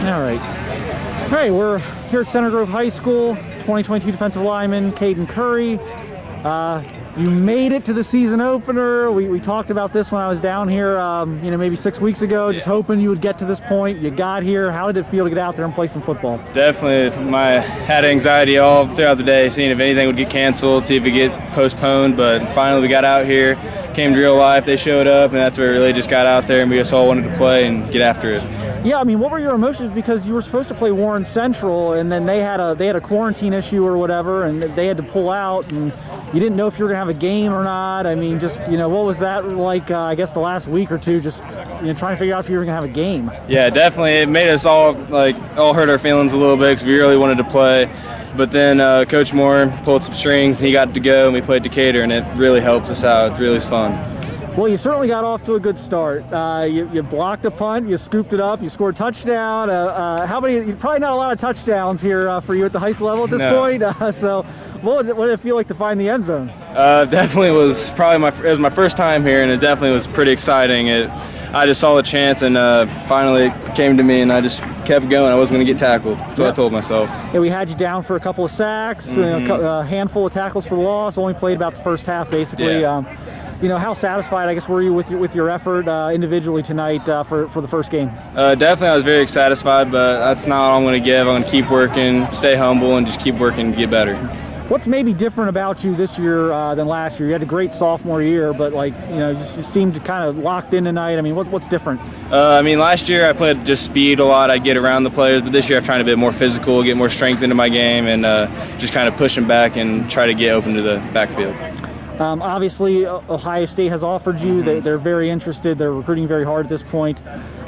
All right. All right, we're here at Center Grove High School. 2022 defensive lineman Caden Curry. You made it to the season opener. We talked about this when I was down here, maybe 6 weeks ago, just hoping you would get to this point. You got here. How did it feel to get out there and play some football? Definitely. I had anxiety all throughout the day, seeing if anything would get canceled, see if it get postponed, but finally we got out here, came to real life, they showed up, and that's where we really just got out there and we just all wanted to play and get after it. Yeah, I mean, what were your emotions? Because you were supposed to play Warren Central, and then they had a quarantine issue or whatever, and they had to pull out, and you didn't know if you were going to have a game or not. I mean, just, what was that like, I guess, the last week or two, just, trying to figure out if you were going to have a game? Yeah, definitely. It made us all hurt our feelings a little bit because we really wanted to play. But then Coach Moore pulled some strings, and he got to go, and we played Decatur, and it really helped us out. It really was fun. Well, you certainly got off to a good start. You blocked a punt, you scooped it up, you scored a touchdown. How many? Probably not a lot of touchdowns here for you at the high school level at this point. So, what did it feel like to find the end zone? Definitely was probably it was my first time here, and it definitely was pretty exciting. I just saw the chance, and finally it came to me, and I just kept going. I wasn't going to get tackled. That's what I told myself. Yeah, we had you down for a couple of sacks, a handful of tackles for the loss. Only played about the first half, basically. Yeah. How satisfied, I guess, were you with your effort individually tonight for the first game? Definitely, I was very satisfied, but that's not all I'm going to give. I'm going to keep working, stay humble, and just keep working to get better. What's maybe different about you this year than last year? You had a great sophomore year, but you seemed kind of locked in tonight. I mean, what's different? Last year I played just speed a lot. I'd get around the players, but this year I'm trying to be more physical, get more strength into my game, and just kind of push them back and try to get open to the backfield. Obviously, Ohio State has offered you. They're very interested. They're recruiting very hard at this point.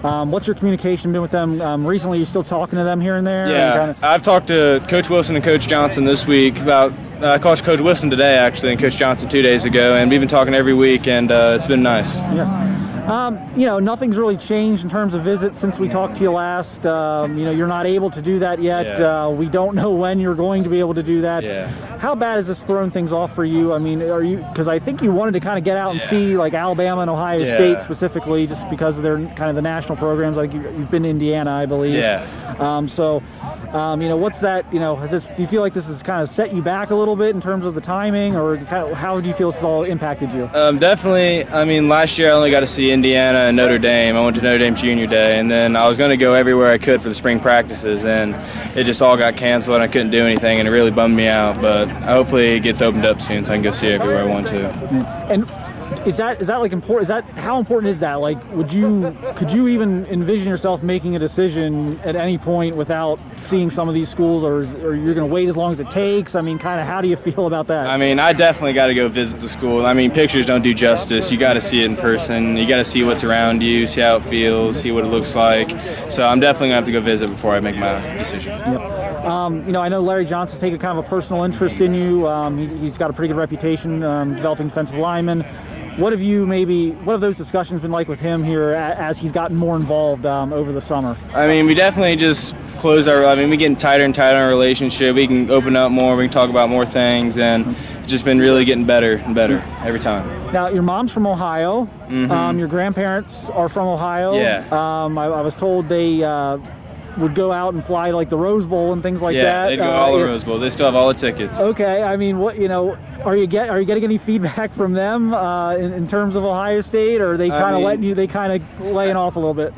What's your communication been with them recently? Are you still talking to them here and there? Yeah, I've talked to Coach Wilson and Coach Johnson this week about. I called Coach Wilson today, actually, and Coach Johnson 2 days ago, and we've been talking every week, and it's been nice. Yeah. Nothing's really changed in terms of visits since we talked to you last. You're not able to do that yet. Yeah. We don't know when you're going to be able to do that. Yeah. How bad has this thrown things off for you? I mean, because I think you wanted to kind of get out and see Alabama and Ohio State specifically, just because of their kind of the national programs. Like you've been to Indiana, I believe. Yeah. What's that? Do you feel like this has kind of set you back a little bit in terms of the timing, or how do you feel this has all impacted you? Definitely. Last year I only got to see Indiana and Notre Dame. I went to Notre Dame Junior Day, and then I was going to go everywhere I could for the spring practices, and it just all got canceled, and I couldn't do anything, and it really bummed me out. But hopefully it gets opened up soon, so I can go see everywhere I want to. And is that important? How important is that? Could you even envision yourself making a decision at any point without seeing some of these schools, or you're going to wait as long as it takes? I mean, kind of how do you feel about that? I definitely got to go visit the school. Pictures don't do justice. You got to see it in person. You got to see what's around you, see how it feels, see what it looks like. So I'm definitely going to have to go visit before I make my decision. Yep. I know Larry Johnson's taken kind of a personal interest in you. He's got a pretty good reputation developing defensive linemen. What have those discussions been like with him here as he's gotten more involved over the summer? We definitely just close we're getting tighter and tighter in our relationship. We can open up more, we can talk about more things, and it's just been really getting better and better every time. Now, your mom's from Ohio. Your grandparents are from Ohio. Yeah. I was told they would go out and fly the Rose Bowl and things like that. Yeah, they'd go all the Rose Bowls. They still have all the tickets. Okay, are you getting any feedback from them in terms of Ohio State, or are they kind of laying off a little bit?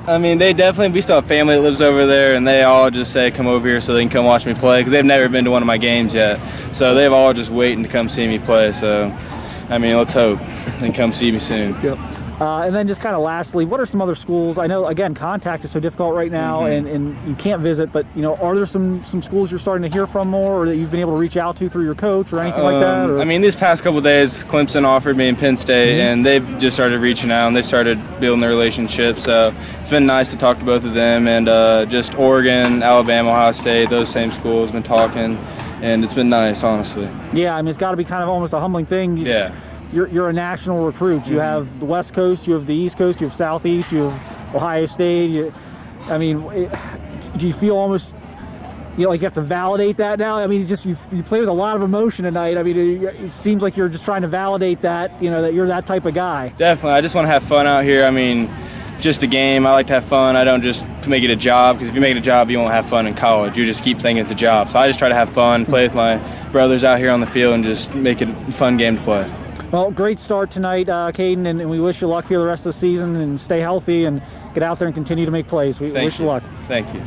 We still have family that lives over there, and they all just say come over here so they can come watch me play, because they've never been to one of my games yet. So they've all just waiting to come see me play. So, let's hope they come see me soon. Yep. And then just kind of lastly, what are some other schools? I know, again, contact is so difficult right now, and you can't visit, but, are there some schools you're starting to hear from more, or that you've been able to reach out to through your coach or anything like that? Or? These past couple of days, Clemson offered me in Penn State, and they've just started reaching out, and they started building their relationship. So it's been nice to talk to both of them, and just Oregon, Alabama, Ohio State, those same schools, been talking, and it's been nice, honestly. Yeah, it's got to be kind of almost a humbling thing. You're a national recruit. You have the West Coast, you have the East Coast, you have Southeast, you have Ohio State. Do you feel almost like you have to validate that now? You play with a lot of emotion tonight. It seems like you're just trying to validate that, that you're that type of guy. Definitely. I just want to have fun out here. just a game. I like to have fun. I don't just make it a job, because if you make it a job, you won't have fun in college. You just keep thinking it's a job. So I just try to have fun, play with my brothers out here on the field, and just make it a fun game to play. Well, great start tonight, Caden, and we wish you luck here the rest of the season, and stay healthy and get out there and continue to make plays. We wish you luck. Thank you.